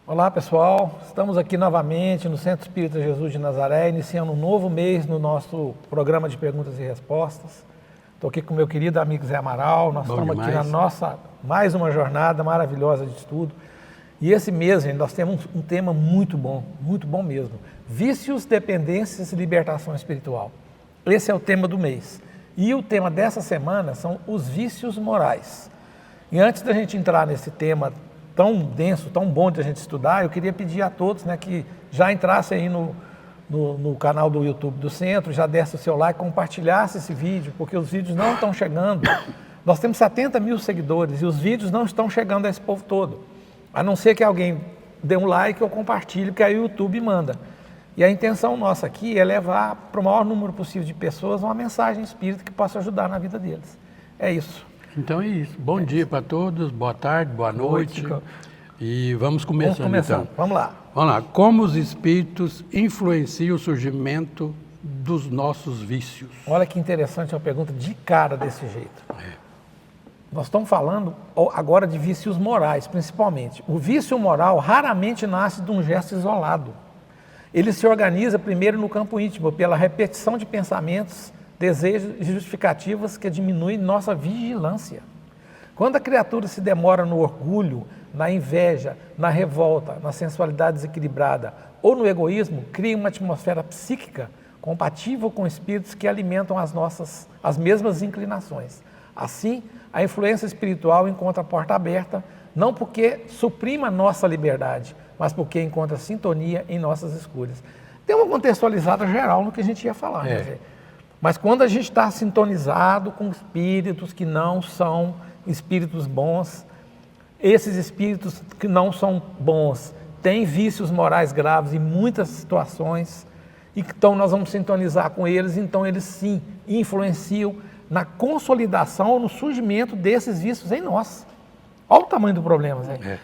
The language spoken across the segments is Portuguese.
Olá pessoal, estamos aqui novamente no Centro Espírita Jesus de Nazaré, iniciando um novo mês no nosso programa de perguntas e respostas. Estou aqui com meu querido amigo Zé Amaral, nós estamos aqui na nossa mais uma jornada maravilhosa de estudo. E esse mês, gente, nós temos um tema muito bom mesmo. Vícios, dependências e libertação espiritual. Esse é o tema do mês. E o tema dessa semana são os vícios morais. E antes da gente entrar nesse tema tão denso, tão bom de a gente estudar, eu queria pedir a todos, que já entrassem aí no canal do YouTube do Centro, já desse o seu like, compartilhasse esse vídeo, porque os vídeos não estão chegando. Nós temos 70 mil seguidores e os vídeos não estão chegando a esse povo todo. A não ser que alguém dê um like ou compartilhe, porque aí o YouTube manda. E a intenção nossa aqui é levar para o maior número possível de pessoas uma mensagem espírita que possa ajudar na vida deles. É isso. Então é isso. Bom dia para todos, boa tarde, boa noite. E vamos começando então. Vamos lá. Vamos lá. Como os espíritos influenciam o surgimento dos nossos vícios? Olha que interessante, uma pergunta de cara desse jeito. Nós estamos falando agora de vícios morais, principalmente. O vício moral raramente nasce de um gesto isolado. Ele se organiza primeiro no campo íntimo, pela repetição de pensamentos, desejos e justificativas que diminuem nossa vigilância. Quando a criatura se demora no orgulho, na inveja, na revolta, na sensualidade desequilibrada ou no egoísmo, cria uma atmosfera psíquica compatível com espíritos que alimentam as mesmas inclinações. Assim, a influência espiritual encontra a porta aberta, não porque suprima nossa liberdade, mas porque encontra sintonia em nossas escolhas. Tem uma contextualizada geral no que a gente ia falar, né? Mas quando a gente está sintonizado com espíritos que não são espíritos bons, esses espíritos que não são bons têm vícios morais graves em muitas situações, e então nós vamos sintonizar com eles, então eles sim influenciam na consolidação ou no surgimento desses vícios em nós. Olha o tamanho do problema, Zé.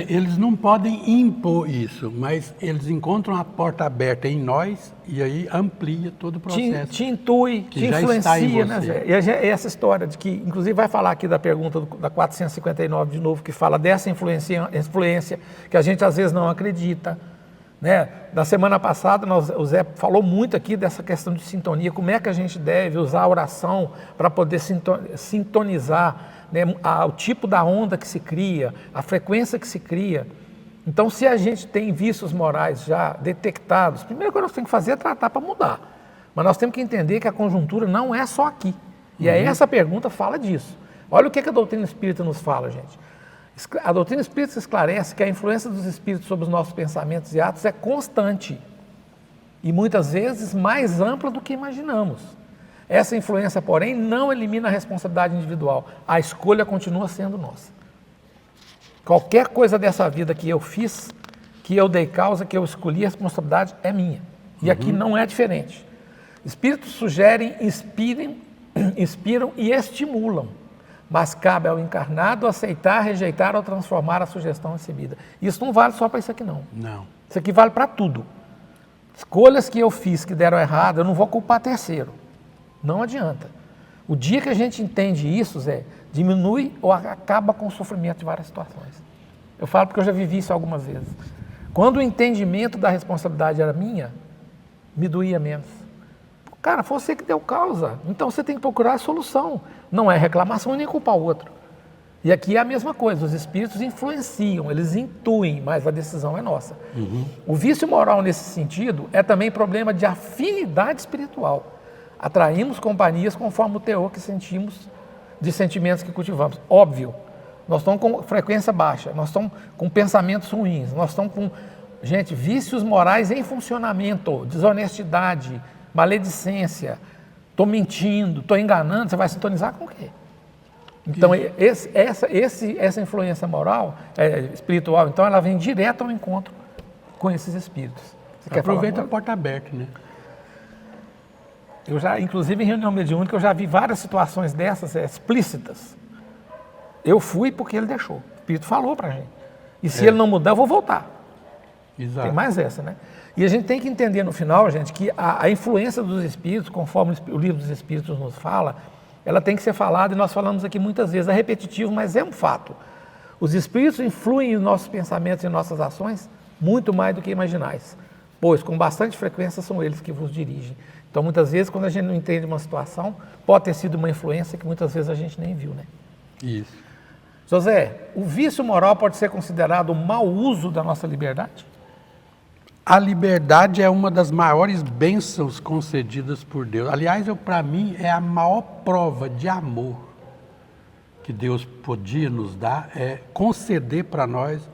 Eles não podem impor isso, mas eles encontram a porta aberta em nós e aí amplia todo o processo. Te intui, te influencia, né, Zé? E essa história de que, inclusive vai falar aqui da pergunta da 459 de novo, que fala dessa influência que a gente às vezes não acredita. Né? Na semana passada, o Zé falou muito aqui dessa questão de sintonia, como é que a gente deve usar a oração para poder sintonizar, né, o tipo da onda que se cria, a frequência que se cria. Então, se a gente tem vícios morais já detectados, a primeira coisa que nós temos que fazer é tratar para mudar. Mas nós temos que entender que a conjuntura não é só aqui. E aí essa pergunta fala disso. Olha o que a doutrina espírita nos fala, gente. A doutrina espírita esclarece que a influência dos espíritos sobre os nossos pensamentos e atos é constante e muitas vezes mais ampla do que imaginamos. Essa influência, porém, não elimina a responsabilidade individual. A escolha continua sendo nossa. Qualquer coisa dessa vida que eu fiz, que eu dei causa, que eu escolhi, a responsabilidade é minha. E aqui não é diferente. Espíritos sugerem, inspiram e estimulam. Mas cabe ao encarnado aceitar, rejeitar ou transformar a sugestão recebida. Isso não vale só para isso aqui, não. Não. Isso aqui vale para tudo. Escolhas que eu fiz que deram errado, eu não vou culpar terceiro. Não adianta. O dia que a gente entende isso, Zé, diminui ou acaba com o sofrimento de várias situações. Eu falo porque eu já vivi isso algumas vezes. Quando o entendimento da responsabilidade era minha, me doía menos. Cara, foi você que deu causa, então você tem que procurar a solução. Não é reclamação nem culpar o outro. E aqui é a mesma coisa, os espíritos influenciam, eles intuem, mas a decisão é nossa. O vício moral nesse sentido é também problema de afinidade espiritual. Atraímos companhias conforme o teor que sentimos de sentimentos que cultivamos. Óbvio, nós estamos com frequência baixa, nós estamos com pensamentos ruins, nós estamos com, gente, vícios morais em funcionamento, desonestidade, maledicência, estou mentindo, estou enganando, você vai sintonizar com o quê? Então, essa influência moral, espiritual, então ela vem direto ao encontro com esses espíritos. Você aproveita a porta aberta, né? Eu já, inclusive em reunião mediúnica, eu já vi várias situações dessas explícitas. Eu fui porque ele deixou. O espírito falou para a gente. E se ele não mudar, eu vou voltar. Exato. Tem mais essa, né? E a gente tem que entender no final, gente, que a influência dos espíritos, conforme o livro dos espíritos nos fala, ela tem que ser falada, e nós falamos aqui muitas vezes, é repetitivo, mas é um fato. Os espíritos influem em nossos pensamentos e nossas ações muito mais do que imaginais, pois com bastante frequência são eles que vos dirigem. Então, muitas vezes, quando a gente não entende uma situação, pode ter sido uma influência que muitas vezes a gente nem viu, né? Isso. José, o vício moral pode ser considerado um mau uso da nossa liberdade? A liberdade é uma das maiores bênçãos concedidas por Deus. Aliás, para mim, é a maior prova de amor que Deus podia nos dar, é conceder para nós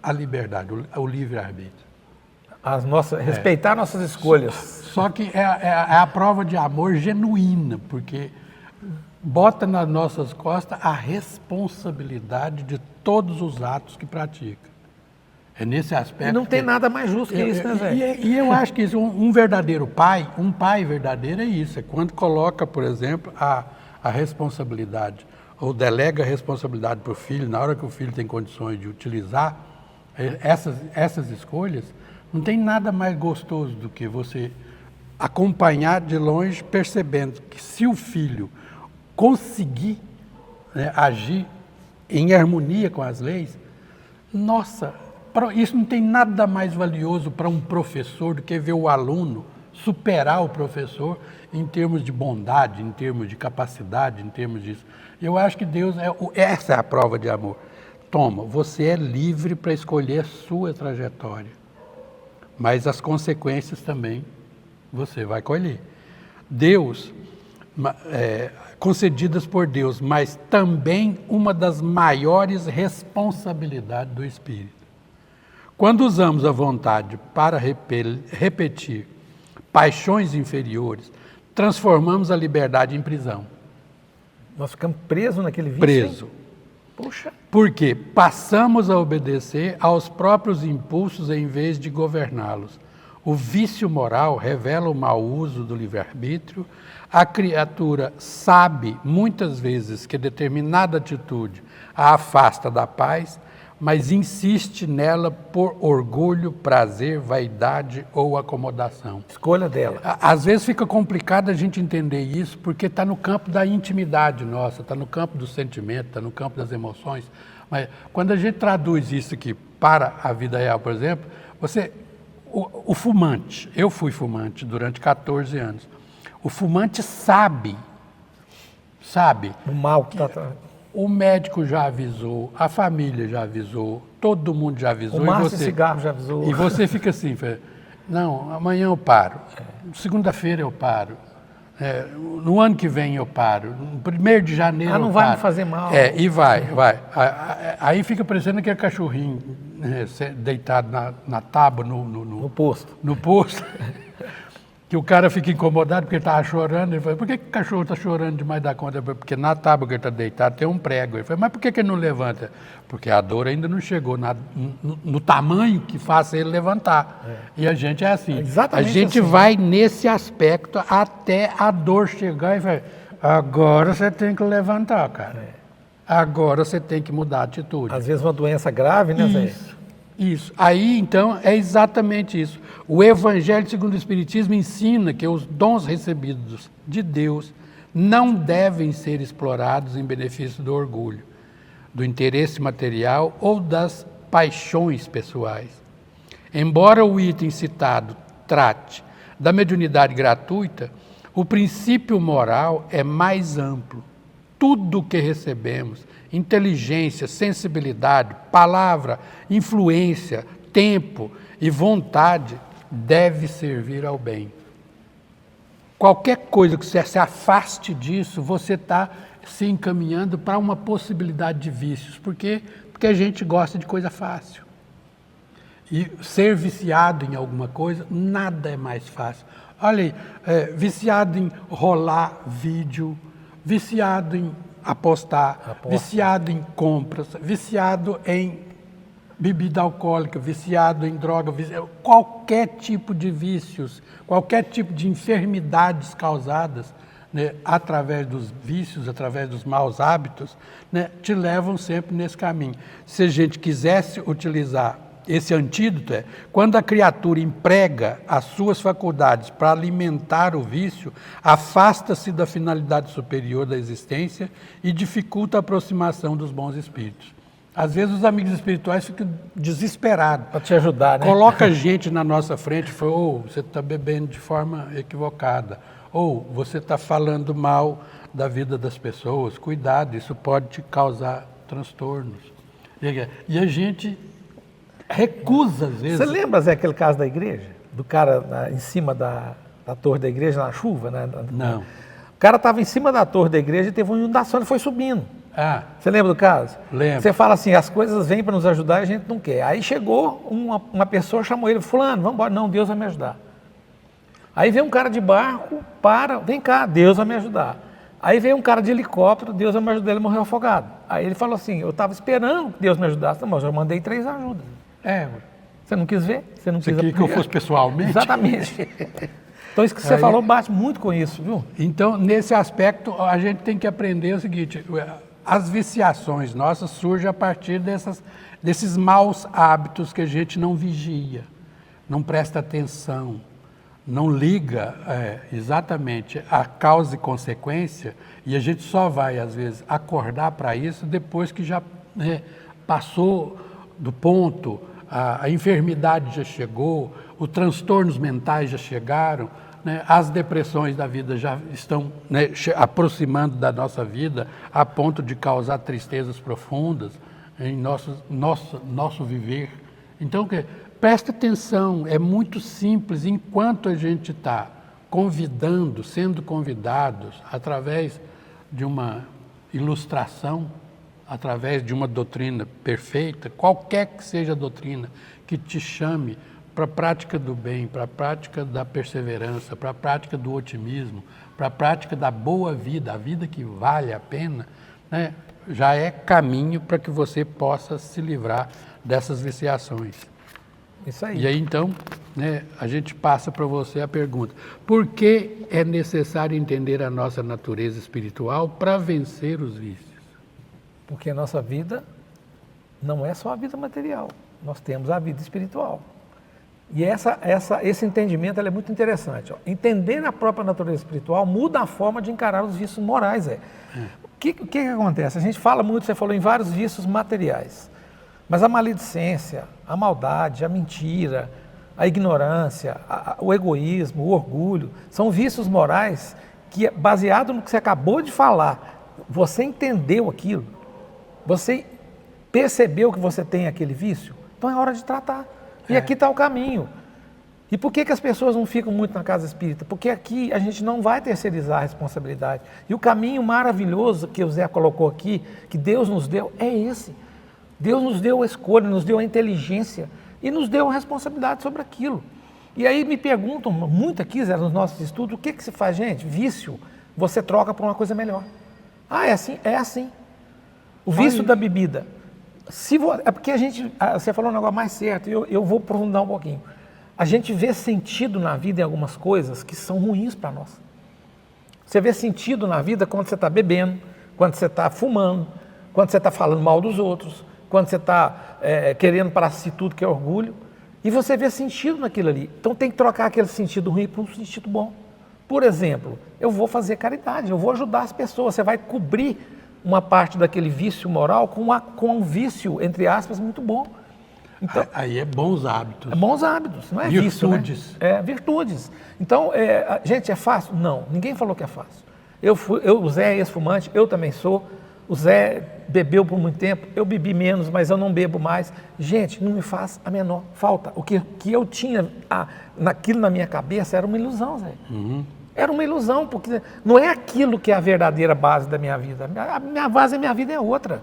a liberdade, o livre-arbítrio. Respeitar nossas escolhas. Só que é a prova de amor genuína, porque bota nas nossas costas a responsabilidade de todos os atos que pratica. É nesse aspecto. E não tem nada mais justo que isso, né, Zé? E eu acho que isso, um verdadeiro pai, um pai verdadeiro é isso, é quando coloca, por exemplo, a responsabilidade, ou delega a responsabilidade para o filho, na hora que o filho tem condições de utilizar essas escolhas, não tem nada mais gostoso do que você acompanhar de longe, percebendo que se o filho conseguir, né, agir em harmonia com as leis, nossa, isso não tem nada mais valioso para um professor do que ver o aluno superar o professor em termos de bondade, em termos de capacidade, em termos disso. Eu acho que Deus, essa é a prova de amor. Toma, você é livre para escolher a sua trajetória, mas as consequências também você vai colher. Deus, concedidas por Deus, mas também uma das maiores responsabilidades do Espírito. Quando usamos a vontade para repetir paixões inferiores, transformamos a liberdade em prisão. Nós ficamos presos naquele vício? Preso. Hein? Puxa. Porque passamos a obedecer aos próprios impulsos em vez de governá-los. O vício moral revela o mau uso do livre-arbítrio. A criatura sabe muitas vezes que determinada atitude a afasta da paz, mas insiste nela por orgulho, prazer, vaidade ou acomodação. Escolha dela. Às vezes fica complicado a gente entender isso, porque está no campo da intimidade nossa, está no campo do sentimento, está no campo das emoções. Mas quando a gente traduz isso aqui para a vida real, por exemplo, o fumante, eu fui fumante durante 14 anos, o fumante sabe o mal que está... O médico já avisou, a família já avisou, todo mundo já avisou. O Márcio Cigarro já avisou. E você fica assim, não, amanhã eu paro, segunda-feira eu paro, no ano que vem eu paro, no 1º de janeiro eu paro. Não vai me fazer mal. E vai. Aí fica parecendo aquele cachorrinho deitado na tábua no posto. No posto. Que o cara fica incomodado porque ele estava chorando. Ele fala, por que o cachorro está chorando demais da conta? Porque na tábua que ele está deitado tem um prego. Ele fala, mas por que ele não levanta? Porque a dor ainda não chegou no tamanho que faça ele levantar. E a gente é assim. Exatamente a gente assim. vai nesse aspecto até a dor chegar e fala, agora você tem que levantar, cara. Agora você tem que mudar a atitude. Às vezes uma doença grave, né, Zé? Isso. Aí, então, é exatamente isso. O Evangelho segundo o Espiritismo ensina que os dons recebidos de Deus não devem ser explorados em benefício do orgulho, do interesse material ou das paixões pessoais. Embora o item citado trate da mediunidade gratuita, o princípio moral é mais amplo. Tudo o que recebemos, inteligência, sensibilidade, palavra, influência, tempo e vontade, deve servir ao bem. Qualquer coisa que você se afaste disso, você está se encaminhando para uma possibilidade de vícios. Por quê? Porque a gente gosta de coisa fácil. E ser viciado em alguma coisa, nada é mais fácil. Olha aí, viciado em rolar vídeo, viciado em apostar, viciado em compras, viciado em bebida alcoólica, viciado em droga, qualquer tipo de vícios, qualquer tipo de enfermidades causadas, né, através dos vícios, através dos maus hábitos, né, te levam sempre nesse caminho. Se a gente quisesse utilizar esse antídoto, quando a criatura emprega as suas faculdades para alimentar o vício, afasta-se da finalidade superior da existência e dificulta a aproximação dos bons espíritos. Às vezes os amigos espirituais ficam desesperados. Para te ajudar, né? Coloca gente na nossa frente e fala, ou você está bebendo de forma equivocada, ou você está falando mal da vida das pessoas, cuidado, isso pode te causar transtornos. E a gente recusa, às vezes. Você lembra, Zé, aquele caso da igreja? Do cara em cima da torre da igreja na chuva, né? Não. O cara estava em cima da torre da igreja e teve uma inundação, ele foi subindo. Ah, Você lembra do caso? lembro. Você fala assim, as coisas vêm para nos ajudar e a gente não quer. Aí chegou uma pessoa, chamou ele, fulano, vamos embora. Não, Deus vai me ajudar. Aí vem um cara de barco, vem cá, Deus vai me ajudar. Aí veio um cara de helicóptero, Deus vai me ajudar, ele morreu afogado. Aí ele falou assim, eu estava esperando que Deus me ajudasse, mas eu mandei 3 ajudas. Você não quis ver? Você não Você quis queria que eu fosse pessoalmente? Exatamente. Então isso que você falou bate muito com isso, viu? Então, nesse aspecto, a gente tem que aprender o seguinte, as viciações nossas surgem a partir desses maus hábitos que a gente não vigia, não presta atenção, não liga exatamente a causa e consequência, e a gente só vai, às vezes, acordar para isso depois que já passou do ponto, a enfermidade já chegou, os transtornos mentais já chegaram, né? As depressões da vida já estão aproximando da nossa vida a ponto de causar tristezas profundas em nosso viver. Então, presta atenção, é muito simples, enquanto a gente está sendo convidados através de uma ilustração, através de uma doutrina perfeita, qualquer que seja a doutrina que te chame para a prática do bem, para a prática da perseverança, para a prática do otimismo, para a prática da boa vida, a vida que vale a pena, né, já é caminho para que você possa se livrar dessas viciações. Isso aí. E aí, então, a gente passa para você a pergunta, por que é necessário entender a nossa natureza espiritual para vencer os vícios? Porque a nossa vida não é só a vida material, nós temos a vida espiritual. E esse entendimento é muito interessante. Entender a própria natureza espiritual muda a forma de encarar os vícios morais. O que acontece? A gente fala muito, você falou em vários vícios materiais, mas a maledicência, a maldade, a mentira, a ignorância, o egoísmo, o orgulho, são vícios morais que, baseado no que você acabou de falar, você entendeu aquilo, você percebeu que você tem aquele vício, então é hora de tratar. E aqui está o caminho. E por que as pessoas não ficam muito na casa espírita? Porque aqui a gente não vai terceirizar a responsabilidade. E o caminho maravilhoso que o Zé colocou aqui, que Deus nos deu, é esse. Deus nos deu a escolha, nos deu a inteligência e nos deu a responsabilidade sobre aquilo. E aí me perguntam muito aqui, Zé, nos nossos estudos, o que se faz, gente? Vício, você troca por uma coisa melhor. É assim? É assim. O vício da bebida. É porque você falou um negócio mais certo, e eu vou aprofundar um pouquinho. A gente vê sentido na vida em algumas coisas que são ruins para nós. Você vê sentido na vida quando você está bebendo, quando você está fumando, quando você está falando mal dos outros, quando você está querendo para si tudo que é orgulho, e você vê sentido naquilo ali. Então tem que trocar aquele sentido ruim por um sentido bom. Por exemplo, eu vou fazer caridade, eu vou ajudar as pessoas, você vai cobrir uma parte daquele vício moral com um vício, entre aspas, muito bom. Então, aí é bons hábitos. É bons hábitos, não é virtudes. Vício, né? É virtudes. Então, gente, é fácil? Não, ninguém falou que é fácil. O Zé é ex-fumante, eu também sou. O Zé bebeu por muito tempo, eu bebi menos, mas eu não bebo mais. Gente, não me faz a menor falta. O que eu tinha naquilo na minha cabeça era uma ilusão, Zé. Uhum. Era uma ilusão, porque não é aquilo que é a verdadeira base da minha vida. A minha base da minha vida é outra.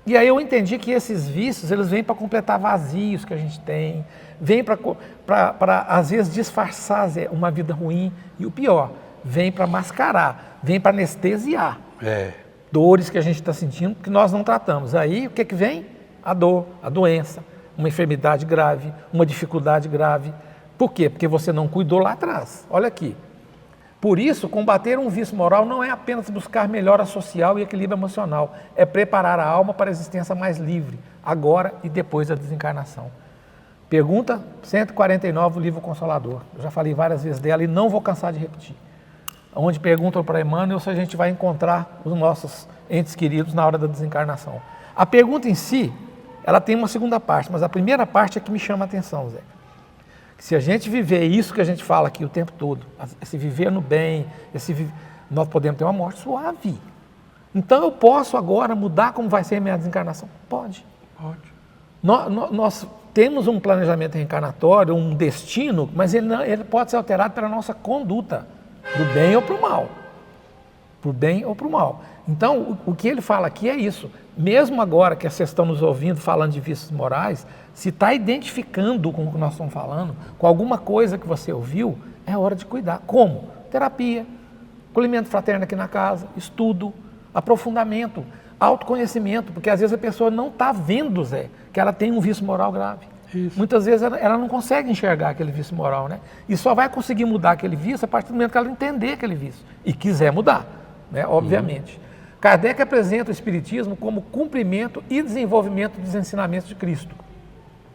E aí eu entendi que esses vícios, eles vêm para completar vazios que a gente tem, vêm para às vezes, disfarçar uma vida ruim. E o pior, vem para mascarar, vem para anestesiar dores que a gente está sentindo, que nós não tratamos. Aí, o que vem? A dor, a doença, uma enfermidade grave, uma dificuldade grave. Por quê? Porque você não cuidou lá atrás. Olha aqui. Por isso, combater um vício moral não é apenas buscar melhora social e equilíbrio emocional, é preparar a alma para a existência mais livre, agora e depois da desencarnação. Pergunta 149 do livro Consolador. Eu já falei várias vezes dela e não vou cansar de repetir. Onde perguntam para Emmanuel se a gente vai encontrar os nossos entes queridos na hora da desencarnação. A pergunta em si, ela tem uma segunda parte, mas a primeira parte é que me chama a atenção, Zé. Se a gente viver isso que a gente fala aqui o tempo todo, esse viver no bem, nós podemos ter uma morte suave. Então eu posso agora mudar como vai ser a minha desencarnação? Pode. Nós temos um planejamento reencarnatório, um destino, mas ele pode ser alterado pela nossa conduta, para o bem ou para o mal. Para o bem ou para o mal. Então, o que ele fala aqui é isso. Mesmo agora que vocês estão nos ouvindo falando de vícios morais, se está identificando com o que nós estamos falando, com alguma coisa que você ouviu, é hora de cuidar. Como? Terapia, acolhimento fraterno aqui na casa, estudo, aprofundamento, autoconhecimento, porque às vezes a pessoa não está vendo, Zé, que ela tem um vício moral grave. Isso. Muitas vezes ela não consegue enxergar aquele vício moral, né? E só vai conseguir mudar aquele vício a partir do momento que ela entender aquele vício e quiser mudar, né? Obviamente. Kardec apresenta o Espiritismo como cumprimento e desenvolvimento dos ensinamentos de Cristo,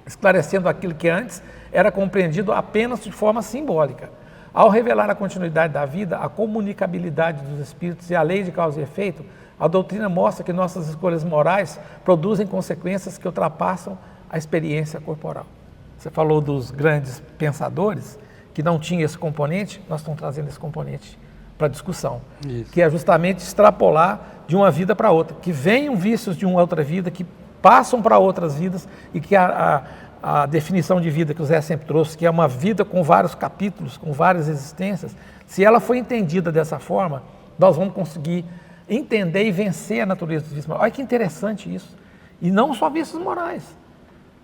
esclarecendo aquilo que antes era compreendido apenas de forma simbólica. Ao revelar a continuidade da vida, a comunicabilidade dos espíritos e a lei de causa e efeito, a doutrina mostra que nossas escolhas morais produzem consequências que ultrapassam a experiência corporal. Você falou dos grandes pensadores que não tinham esse componente, nós estamos trazendo esse componente para a discussão, que é justamente extrapolar de uma vida para outra, que venham vícios de uma outra vida, que passam para outras vidas e que a definição de vida que o Zé sempre trouxe, que é uma vida com vários capítulos, com várias existências, se ela for entendida dessa forma, nós vamos conseguir entender e vencer a natureza dos vícios morais. Olha que interessante isso. E não só vícios morais,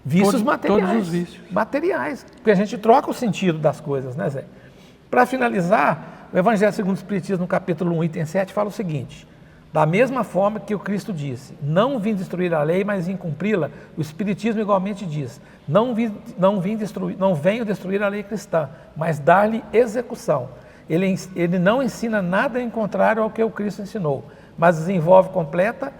vícios materiais. Todos os vícios. Materiais, porque a gente troca o sentido das coisas, né, Zé? Para finalizar, o Evangelho segundo o Espiritismo, no capítulo 1, item 7, fala o seguinte: da mesma forma que o Cristo disse, não vim destruir a lei, mas vim cumpri-la, o Espiritismo igualmente diz, não venho destruir a lei cristã, mas dar-lhe execução. Ele não ensina nada em contrário ao que o Cristo ensinou, mas desenvolve completa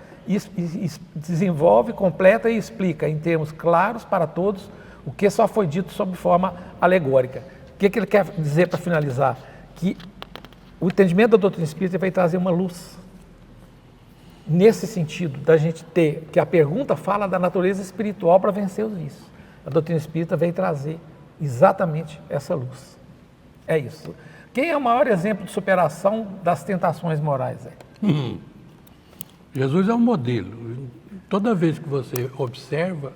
e explica em termos claros para todos o que só foi dito sob forma alegórica. O que ele quer dizer para finalizar? Que o entendimento da doutrina espírita vai trazer uma luz. Nesse sentido, da gente ter, que a pergunta fala da natureza espiritual para vencer os vícios. A doutrina espírita veio trazer exatamente essa luz. É isso. Quem é o maior exemplo de superação das tentações morais? Jesus é um modelo. Toda vez que você observa,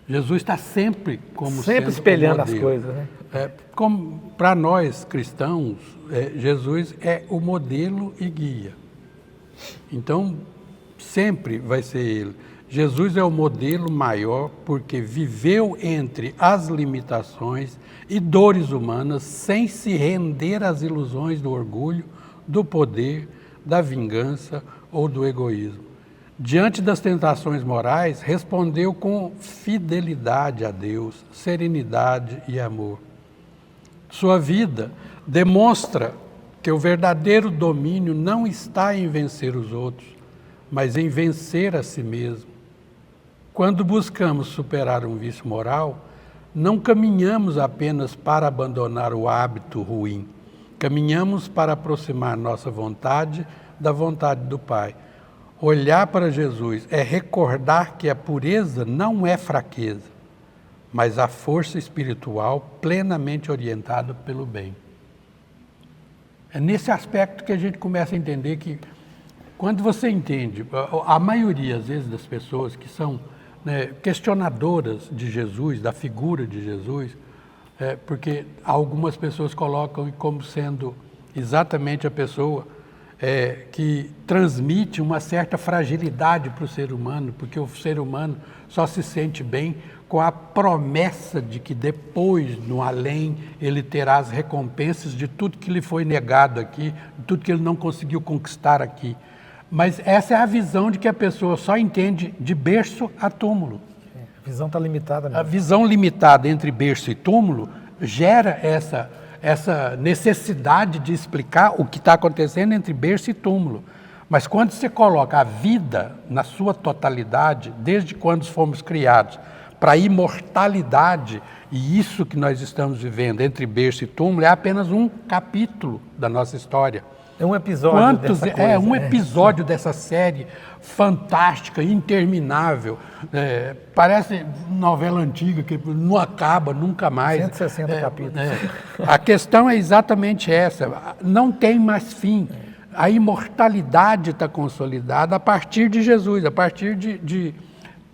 Jesus está sempre como sempre espelhando as coisas, né? Para nós cristãos, Jesus é o modelo e guia. Então, sempre vai ser ele. Jesus é o modelo maior porque viveu entre as limitações e dores humanas sem se render às ilusões do orgulho, do poder, da vingança ou do egoísmo. Diante das tentações morais, respondeu com fidelidade a Deus, serenidade e amor. Sua vida demonstra que o verdadeiro domínio não está em vencer os outros, mas em vencer a si mesmo. Quando buscamos superar um vício moral, não caminhamos apenas para abandonar o hábito ruim, caminhamos para aproximar nossa vontade da vontade do Pai. Olhar para Jesus é recordar que a pureza não é fraqueza, mas a força espiritual plenamente orientada pelo bem. É nesse aspecto que a gente começa a entender que, quando você entende, a maioria, às vezes, das pessoas que são questionadoras de Jesus, da figura de Jesus, porque algumas pessoas colocam como sendo exatamente a pessoa que transmite uma certa fragilidade para o ser humano, porque o ser humano só se sente bem com a promessa de que depois, no além, ele terá as recompensas de tudo que lhe foi negado aqui, de tudo que ele não conseguiu conquistar aqui. Mas essa é a visão de que a pessoa só entende de berço a túmulo. A visão está limitada mesmo. A visão limitada entre berço e túmulo gera essa necessidade de explicar o que está acontecendo entre berço e túmulo. Mas quando você coloca a vida na sua totalidade, desde quando fomos criados, para a imortalidade, e isso que nós estamos vivendo entre berço e túmulo é apenas um capítulo da nossa história. É um episódio dessa coisa. É um episódio dessa série fantástica, interminável. Parece novela antiga, que não acaba nunca mais. 160 capítulos. A questão é exatamente essa. Não tem mais fim. A imortalidade está consolidada a partir de Jesus, a partir de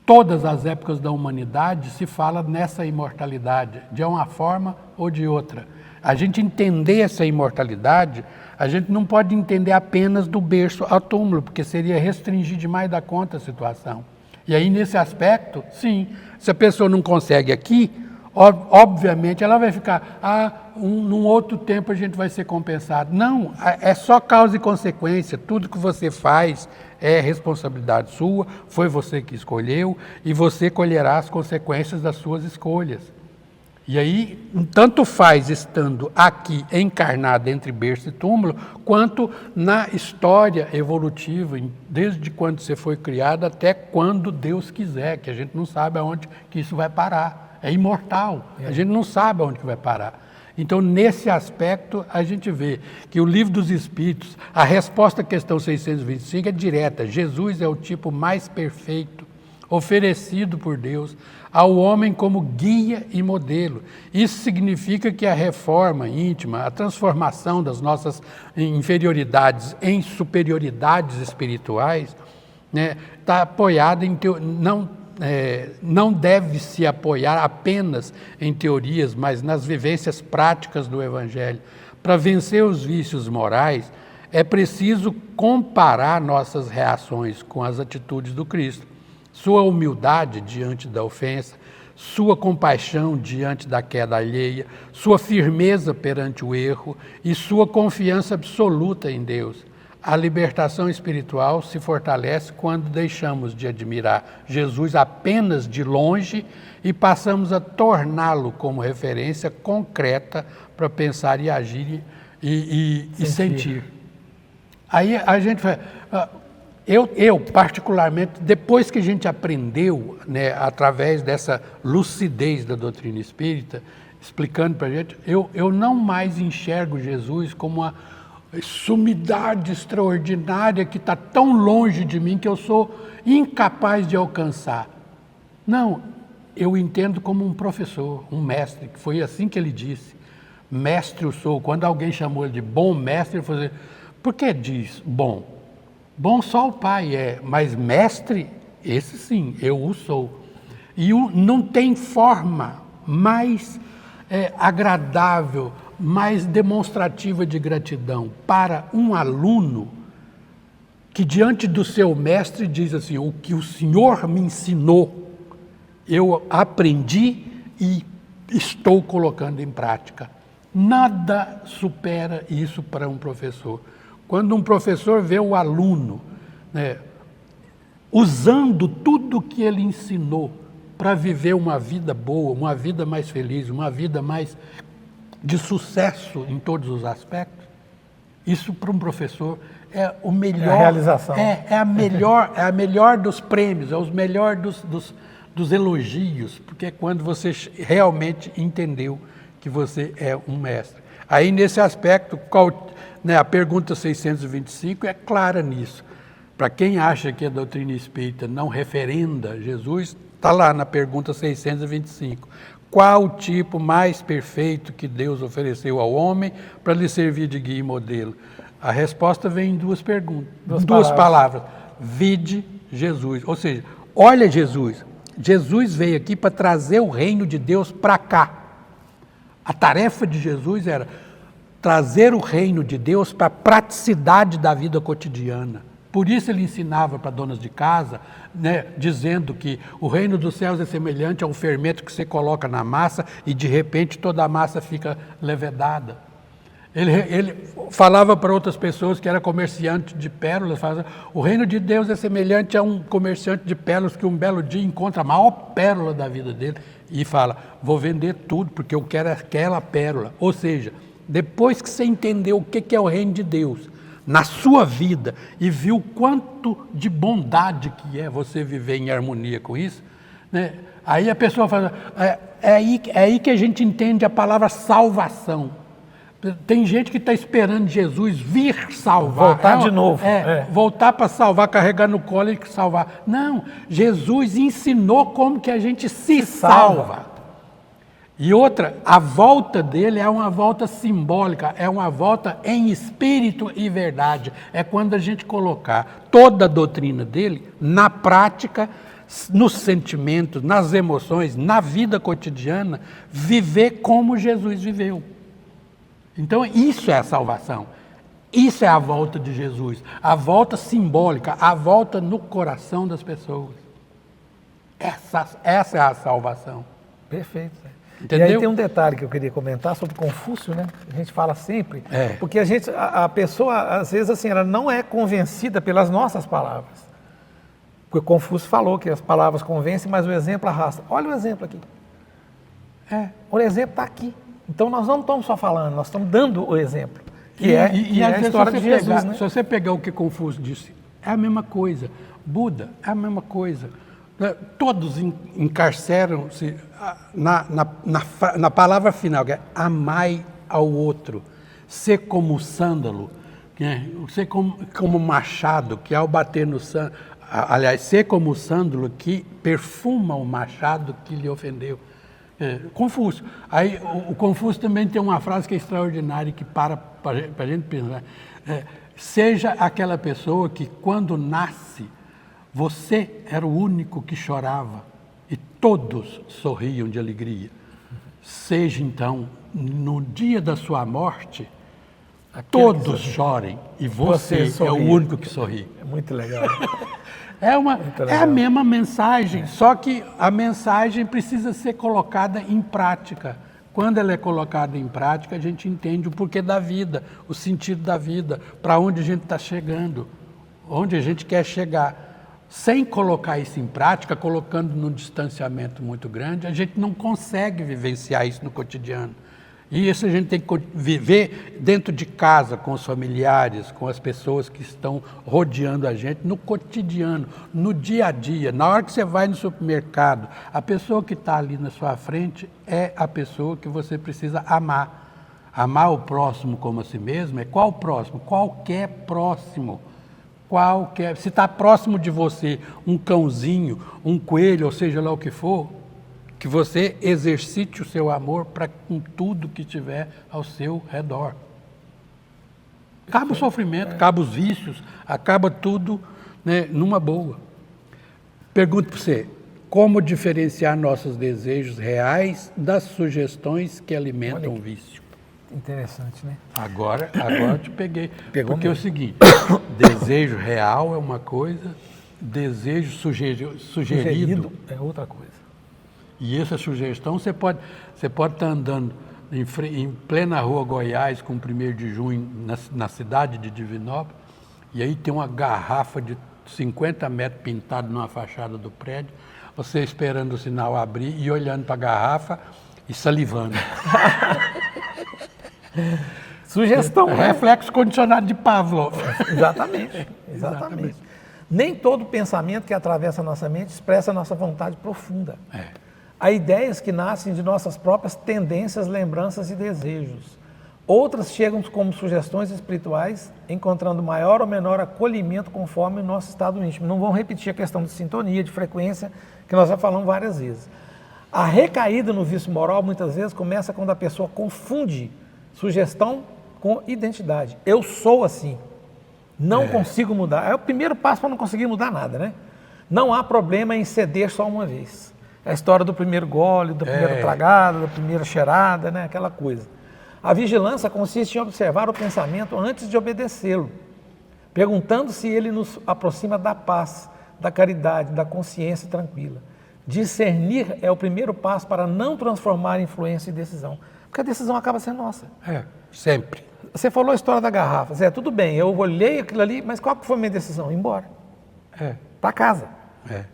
todas as épocas da humanidade se fala nessa imortalidade, de uma forma ou de outra. A gente entender essa imortalidade, a gente não pode entender apenas do berço ao túmulo, porque seria restringir demais da conta a situação. E aí, nesse aspecto, sim, se a pessoa não consegue aqui, obviamente ela vai ficar, num outro tempo a gente vai ser compensado. Não, é só causa e consequência, tudo que você faz é responsabilidade sua, foi você que escolheu, e você colherá as consequências das suas escolhas. E aí, tanto faz estando aqui encarnado entre berço e túmulo, quanto na história evolutiva, desde quando você foi criado até quando Deus quiser, que a gente não sabe aonde que isso vai parar. É imortal, a gente não sabe aonde que vai parar. Então, nesse aspecto, a gente vê que o Livro dos Espíritos, a resposta à questão 625 é direta. Jesus é o tipo mais perfeito, oferecido por Deus ao homem como guia e modelo. Isso significa que a reforma íntima, a transformação das nossas inferioridades em superioridades espirituais, está apoiada em não deve se apoiar apenas em teorias, mas nas vivências práticas do Evangelho. Para vencer os vícios morais, é preciso comparar nossas reações com as atitudes do Cristo. Sua humildade diante da ofensa, sua compaixão diante da queda alheia, sua firmeza perante o erro e sua confiança absoluta em Deus. A libertação espiritual se fortalece quando deixamos de admirar Jesus apenas de longe e passamos a torná-lo como referência concreta para pensar e agir e sentir. Aí a gente vai... Eu, particularmente, depois que a gente aprendeu, através dessa lucidez da doutrina espírita, explicando para a gente, eu não mais enxergo Jesus como uma sumidade extraordinária que está tão longe de mim que eu sou incapaz de alcançar. Não, eu entendo como um professor, um mestre, que foi assim que ele disse. Mestre eu sou. Quando alguém chamou ele de bom mestre, ele falou assim, por que diz bom? Bom só o Pai é, mas mestre, esse sim, eu o sou. E não tem forma mais agradável, mais demonstrativa de gratidão para um aluno que diante do seu mestre diz assim, o que o Senhor me ensinou, eu aprendi e estou colocando em prática. Nada supera isso para um professor. Quando um professor vê o aluno usando tudo que ele ensinou para viver uma vida boa, uma vida mais feliz, uma vida mais de sucesso em todos os aspectos, isso para um professor é o melhor. É a realização. É a melhor dos prêmios, é o melhor dos elogios, porque é quando você realmente entendeu que você é um mestre. Aí, nesse aspecto, a pergunta 625 é clara nisso. Para quem acha que a doutrina espírita não referenda Jesus, está lá na pergunta 625. Qual o tipo mais perfeito que Deus ofereceu ao homem para lhe servir de guia e modelo? A resposta vem em duas palavras. Vide Jesus. Ou seja, olha Jesus. Jesus veio aqui para trazer o reino de Deus para cá. A tarefa de Jesus era trazer o reino de Deus para a praticidade da vida cotidiana. Por isso ele ensinava para donas de casa, dizendo que o reino dos céus é semelhante a um fermento que você coloca na massa e de repente toda a massa fica levedada. Ele falava para outras pessoas que era comerciante de pérolas, falava, o reino de Deus é semelhante a um comerciante de pérolas que um belo dia encontra a maior pérola da vida dele e fala, vou vender tudo porque eu quero aquela pérola. Ou seja, depois que você entendeu o que é o reino de Deus na sua vida e viu quanto de bondade que é você viver em harmonia com isso, aí a pessoa fala, é aí que a gente entende a palavra salvação. Tem gente que está esperando Jesus vir salvar. Voltar de novo. Voltar para salvar, carregar no colo e salvar. Não, Jesus ensinou como que a gente se salva. E outra, a volta dele é uma volta simbólica, é uma volta em espírito e verdade. É quando a gente colocar toda a doutrina dele na prática, nos sentimentos, nas emoções, na vida cotidiana, viver como Jesus viveu. Então, isso é a salvação. Isso é a volta de Jesus. A volta simbólica, a volta no coração das pessoas. Essa é a salvação. Perfeito. Entendeu? E aí tem um detalhe que eu queria comentar sobre Confúcio, né? A gente fala sempre, porque a pessoa, às vezes, assim, ela não é convencida pelas nossas palavras. Porque Confúcio falou que as palavras convencem, mas o exemplo arrasta. Olha o exemplo aqui. O exemplo está aqui. Então, nós não estamos só falando, nós estamos dando o exemplo, que é a história de Jesus. Né? Se você pegar o que Confúcio disse, é a mesma coisa. Buda é a mesma coisa. Todos encarceram-se na palavra final, que é amai ao outro, ser como o sândalo, ser como machado, que ao bater no sândalo, aliás, ser como o sândalo que perfuma o machado que lhe ofendeu. Confúcio. Aí o Confúcio também tem uma frase que é extraordinária e que para a gente pensar. Seja aquela pessoa que quando nasce, você era o único que chorava e todos sorriam de alegria. Seja então, no dia da sua morte, todos chorem e você é o único que sorri. É muito legal. É a mesma mensagem, só que a mensagem precisa ser colocada em prática. Quando ela é colocada em prática, a gente entende o porquê da vida, o sentido da vida, para onde a gente está chegando, onde a gente quer chegar. Sem colocar isso em prática, colocando num distanciamento muito grande, a gente não consegue vivenciar isso no cotidiano. E isso a gente tem que viver dentro de casa, com os familiares, com as pessoas que estão rodeando a gente, no cotidiano, no dia a dia. Na hora que você vai no supermercado, a pessoa que está ali na sua frente é a pessoa que você precisa amar. Amar o próximo como a si mesmo é qual próximo? Qualquer próximo. Se está próximo de você um cãozinho, um coelho, ou seja lá o que for, que você exercite o seu amor para com tudo que tiver ao seu redor. Acaba o sofrimento, acaba os vícios, acaba tudo, né, numa boa. Pergunto para você, como diferenciar nossos desejos reais das sugestões que alimentam o vício? Interessante, né? Agora eu te peguei. Porque é o seguinte, desejo real é uma coisa, desejo sugerido é outra coisa. E essa sugestão, você pode estar andando em plena rua Goiás, com o 1º de junho, na cidade de Divinópolis, e aí tem uma garrafa de 50 metros pintada numa fachada do prédio, você esperando o sinal abrir e olhando para a garrafa e salivando. Sugestão, né? Reflexo condicionado de Pavlov. Exatamente. Nem todo pensamento que atravessa a nossa mente expressa a nossa vontade profunda. Há ideias que nascem de nossas próprias tendências, lembranças e desejos. Outras chegam como sugestões espirituais, encontrando maior ou menor acolhimento conforme o nosso estado íntimo. Não vamos repetir a questão de sintonia, de frequência, que nós já falamos várias vezes. A recaída no vício moral, muitas vezes, começa quando a pessoa confunde sugestão com identidade. Eu sou assim, não consigo mudar. É o primeiro passo para não conseguir mudar nada, né? Não há problema em ceder só uma vez. É a história do primeiro gole, da primeira tragada, da primeira cheirada, né? Aquela coisa. A vigilância consiste em observar o pensamento antes de obedecê-lo, perguntando se ele nos aproxima da paz, da caridade, da consciência tranquila. Discernir é o primeiro passo para não transformar influência em decisão, porque a decisão acaba sendo nossa. Sempre. Você falou a história da garrafa. Zé, tudo bem, eu olhei aquilo ali, mas qual que foi a minha decisão? Ir embora. Para casa.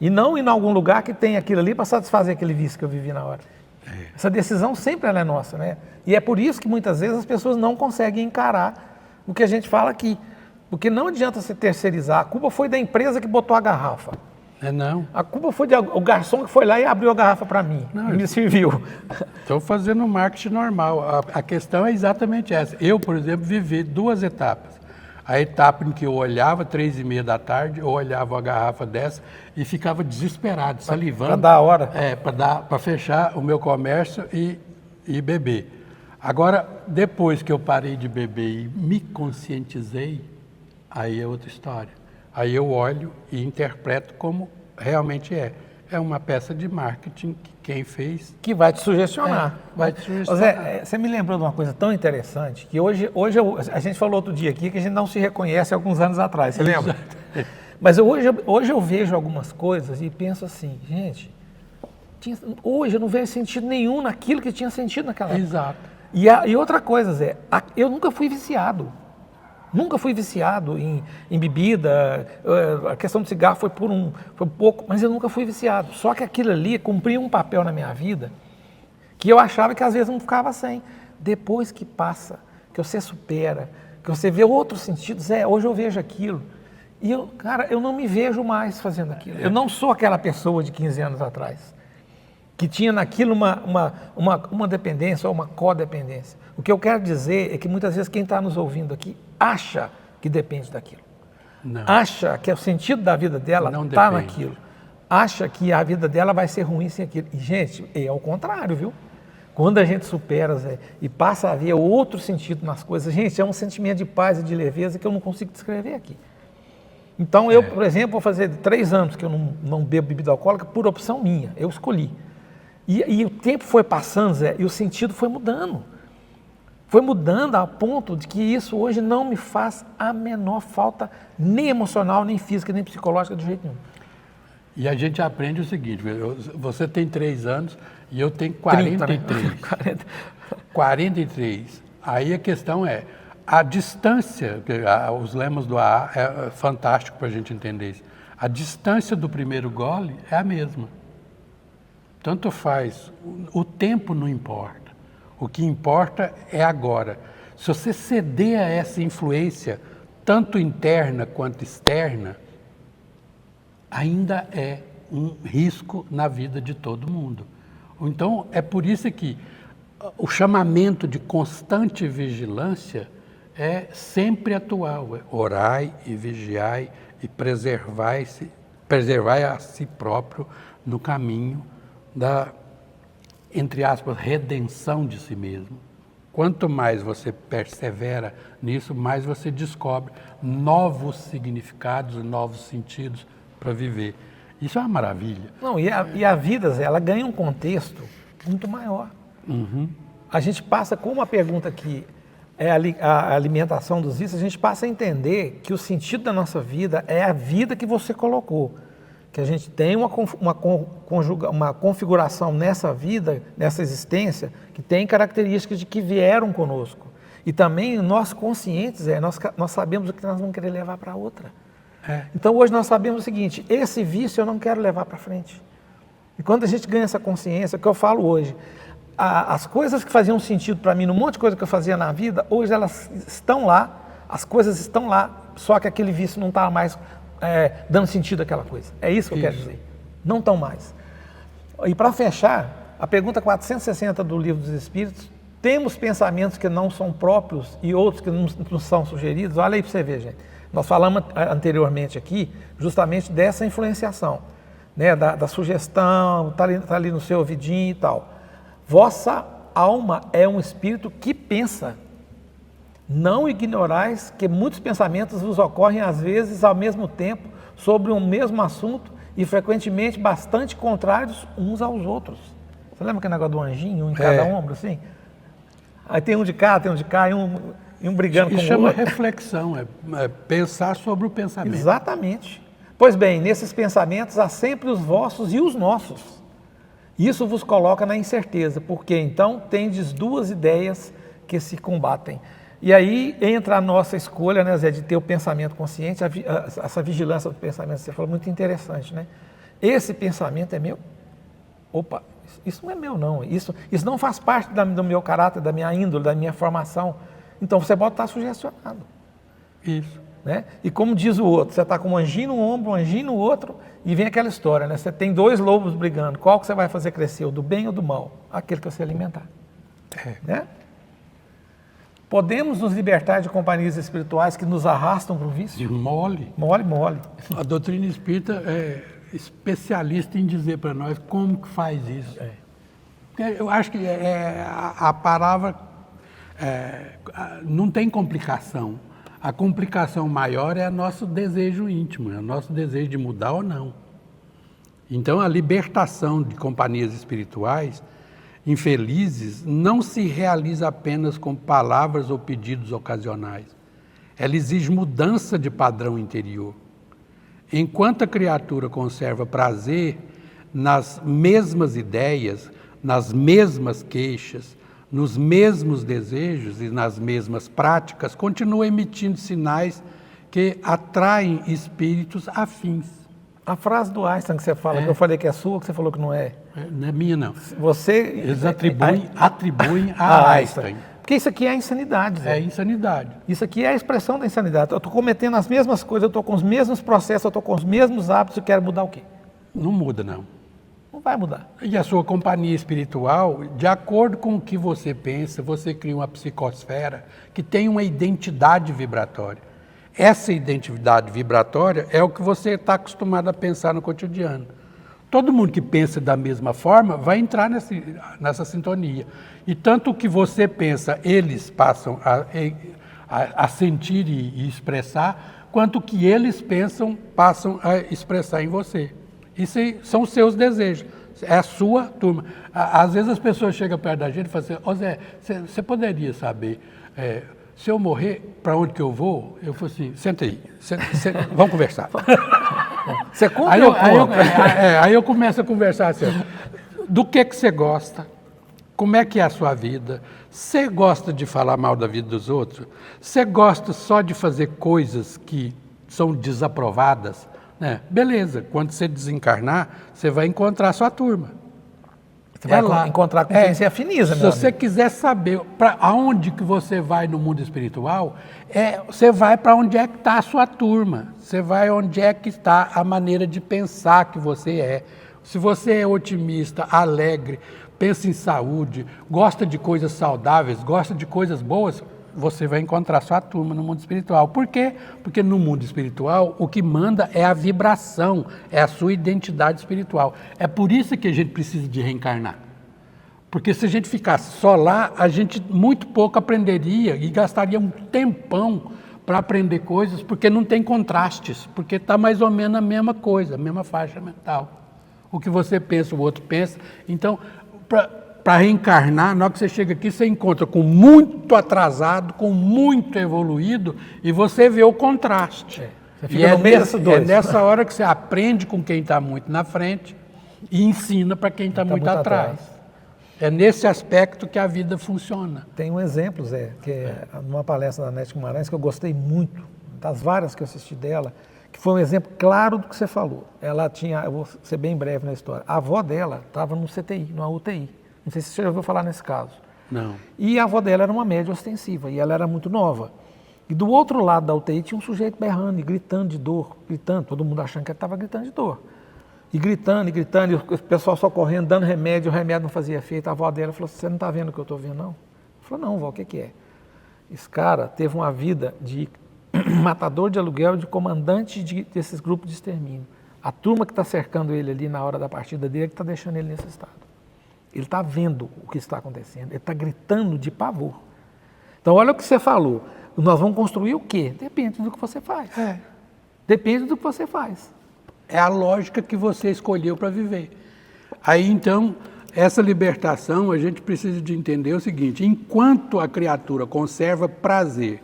E não ir em algum lugar que tem aquilo ali para satisfazer aquele vício que eu vivi na hora. Essa decisão sempre ela é nossa, né? E é por isso que muitas vezes as pessoas não conseguem encarar o que a gente fala aqui. Porque não adianta você terceirizar. A culpa foi da empresa que botou a garrafa. Não. A culpa foi do garçom que foi lá e abriu a garrafa para mim. Não, me serviu. Estou fazendo marketing normal. A questão é exatamente essa. Eu, por exemplo, vivi 2 etapas. A etapa em que eu olhava 3h30 da tarde, eu olhava a garrafa dessa e ficava desesperado, salivando. Para dar a hora? Para fechar o meu comércio e beber. Agora, depois que eu parei de beber e me conscientizei, aí é outra história. Aí eu olho e interpreto como realmente é. É uma peça de marketing que quem fez... Que vai te sugestionar. Vai te sugestionar. Zé, você me lembrou de uma coisa tão interessante, que hoje a gente falou outro dia aqui que a gente não se reconhece alguns anos atrás, você lembra? Mas hoje eu vejo algumas coisas e penso assim, gente, hoje eu não vejo sentido nenhum naquilo que tinha sentido naquela época. Exato. E outra coisa, Zé, eu nunca fui viciado. Nunca fui viciado em bebida, a questão do cigarro foi por um pouco, mas eu nunca fui viciado. Só que aquilo ali cumpria um papel na minha vida que eu achava que às vezes não ficava sem. Depois que passa, que você supera, que você vê outros sentidos, hoje eu vejo aquilo. E eu não me vejo mais fazendo aquilo. Eu não sou aquela pessoa de 15 anos atrás, que tinha naquilo uma dependência ou uma codependência. O que eu quero dizer é que muitas vezes quem está nos ouvindo aqui acha que depende daquilo. Não. Acha que o sentido da vida dela está naquilo. Acha que a vida dela vai ser ruim sem aquilo. E, gente, é ao contrário, viu? Quando a gente supera, Zé, e passa a ver outro sentido nas coisas, gente, é um sentimento de paz e de leveza que eu não consigo descrever aqui. Então, eu, por exemplo, vou fazer 3 anos que eu não bebo bebida alcoólica por opção minha. Eu escolhi. E o tempo foi passando, Zé, e o sentido foi mudando. Foi mudando a ponto de que isso hoje não me faz a menor falta, nem emocional, nem física, nem psicológica, de jeito nenhum. E a gente aprende o seguinte, você tem 3 anos e eu tenho 43. 30, né? 43. Aí a questão é, a distância, os lemas do AA é fantástico para a gente entender isso. A distância do primeiro gole é a mesma. Tanto faz, o tempo não importa. O que importa é agora. Se você ceder a essa influência, tanto interna quanto externa, ainda é um risco na vida de todo mundo. Então, é por isso que o chamamento de constante vigilância é sempre atual. É orai e vigiai e preservai a si próprio no caminho da, entre aspas, redenção de si mesmo. Quanto mais você persevera nisso, mais você descobre novos significados, novos sentidos para viver. Isso é uma maravilha. Não, e a vida, Zé, ela ganha um contexto muito maior. Uhum. A gente passa, com uma pergunta que é a alimentação dos vícios, a gente passa a entender que o sentido da nossa vida é a vida que você colocou. Que a gente tem uma configuração nessa vida, nessa existência, que tem características de que vieram conosco. E também nós conscientes, nós sabemos o que nós vamos querer levar para outra. Então hoje nós sabemos o seguinte, esse vício eu não quero levar para frente. E quando a gente ganha essa consciência, o que eu falo hoje, as coisas que faziam sentido para mim, num monte de coisa que eu fazia na vida, hoje elas estão lá, as coisas estão lá, só que aquele vício não está mais dando sentido àquela coisa. É isso que eu quero dizer. Não estão mais. E para fechar, a pergunta 460 do Livro dos Espíritos, temos pensamentos que não são próprios e outros que não são sugeridos? Olha aí para você ver, gente. Nós falamos anteriormente aqui justamente dessa influenciação, né? da sugestão, está ali no seu ouvidinho e tal. Vossa alma é um espírito que pensa. Não ignorais que muitos pensamentos vos ocorrem às vezes ao mesmo tempo sobre um mesmo assunto e frequentemente bastante contrários uns aos outros. Você lembra aquele negócio do anjinho, um em cada ombro, assim? Aí tem um de cá e um brigando com o outro. Isso chama reflexão, é pensar sobre o pensamento. Exatamente. Pois bem, nesses pensamentos há sempre os vossos e os nossos. Isso vos coloca na incerteza, porque então tendes 2 ideias que se combatem. E aí entra a nossa escolha, né, Zé, de ter o pensamento consciente, essa vigilância do pensamento, você falou, muito interessante, né? Esse pensamento é meu? Opa, isso não é meu não, isso não faz parte do meu caráter, da minha índole, da minha formação. Então você pode estar sugestionado. Isso. né? E como diz o outro, você está com um anjinho no ombro, um anjinho no outro, e vem aquela história, né? Você tem dois lobos brigando, qual que você vai fazer crescer, o do bem ou do mal? Aquele que você alimentar. Né? Podemos nos libertar de companhias espirituais que nos arrastam para o vício? Mole. Mole. A doutrina espírita é especialista em dizer para nós como que faz isso. Eu acho que a palavra não tem complicação. A complicação maior é o nosso desejo íntimo, é o nosso desejo de mudar ou não. Então, a libertação de companhias espirituais infelizes não se realiza apenas com palavras ou pedidos ocasionais. Ela exige mudança de padrão interior. Enquanto a criatura conserva prazer nas mesmas ideias, nas mesmas queixas, nos mesmos desejos e nas mesmas práticas, continua emitindo sinais que atraem espíritos afins. A frase do Einstein que você fala, que eu falei que é sua, que você falou que não é. Não é minha, não. Eles atribuem a Einstein. Porque isso aqui é a insanidade. Zé. É insanidade. Isso aqui é a expressão da insanidade. Eu estou cometendo as mesmas coisas, eu estou com os mesmos processos, eu estou com os mesmos hábitos, eu quero mudar o quê? Não muda, não. Não vai mudar. E a sua companhia espiritual, de acordo com o que você pensa, você cria uma psicosfera que tem uma identidade vibratória. Essa identidade vibratória é o que você está acostumado a pensar no cotidiano. Todo mundo que pensa da mesma forma vai entrar nessa sintonia. E tanto o que você pensa, eles passam a sentir e expressar, quanto o que eles pensam, passam a expressar em você. Isso são os seus desejos, é a sua turma. Às vezes as pessoas chegam perto da gente e falam assim, ô Zé, você poderia saber, se eu morrer, para onde que eu vou? Eu falo assim, senta aí, vamos conversar. Você conta aí eu começo a conversar assim, do que você gosta, como é que é a sua vida, você gosta de falar mal da vida dos outros, você gosta só de fazer coisas que são desaprovadas, né? Beleza, quando você desencarnar, você vai encontrar a sua turma. Você vai encontrar com quem se afiniza. Se você quiser saber para aonde que você vai no mundo espiritual, você vai para onde é que está a sua turma. Você vai onde é que está a maneira de pensar que você é. Se você é otimista, alegre, pensa em saúde, gosta de coisas saudáveis, gosta de coisas boas, você vai encontrar sua turma no mundo espiritual. Por quê? Porque no mundo espiritual o que manda é a vibração, é a sua identidade espiritual. É por isso que a gente precisa de reencarnar. Porque se a gente ficasse só lá, a gente muito pouco aprenderia e gastaria um tempão para aprender coisas, porque não tem contrastes, porque está mais ou menos a mesma coisa, a mesma faixa mental. O que você pensa, o outro pensa. Então, para reencarnar, na hora que você chega aqui, você encontra com muito atrasado, com muito evoluído, e você vê o contraste. Você fica no meio desses dois. É nessa hora que você aprende com quem está muito na frente e ensina para quem está muito atrás. É nesse aspecto que a vida funciona. Tem um exemplo, Zé, que é numa palestra da Nete Guimarães, que eu gostei muito, das várias que eu assisti dela, que foi um exemplo claro do que você falou. Ela tinha, eu vou ser bem breve na história, a avó dela estava no CTI, numa UTI. Não sei se você já ouviu falar nesse caso. Não. E a avó dela era uma média ostensiva, e ela era muito nova. E do outro lado da UTI tinha um sujeito berrando e gritando de dor, gritando, todo mundo achando que ele estava gritando de dor. E gritando, e o pessoal só correndo, dando remédio, o remédio não fazia efeito. A avó dela falou, você não está vendo o que eu estou vendo, não? Ela falou, não, vó, o que é? Esse cara teve uma vida de matador de aluguel, de comandante desses grupos de extermínio. A turma que está cercando ele ali na hora da partida dele é que está deixando ele nesse estado. Ele está vendo o que está acontecendo, ele está gritando de pavor. Então, olha o que você falou. Nós vamos construir o quê? Depende do que você faz. Depende do que você faz. É a lógica que você escolheu para viver. Aí, então, essa libertação, a gente precisa de entender o seguinte, enquanto a criatura conserva prazer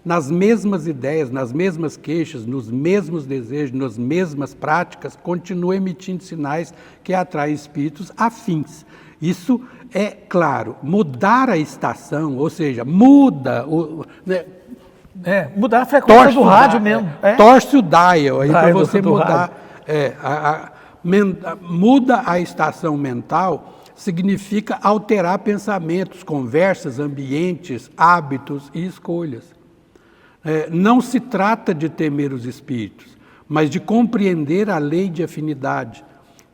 nas mesmas ideias, nas mesmas queixas, nos mesmos desejos, nas mesmas práticas, continua emitindo sinais que atraem espíritos afins. Isso é claro, mudar a estação, ou seja, muda mudar a frequência do rádio mesmo. Torce o dial aí para você mudar. Muda a estação mental significa alterar pensamentos, conversas, ambientes, hábitos e escolhas. Não se trata de temer os espíritos, mas de compreender a lei de afinidade.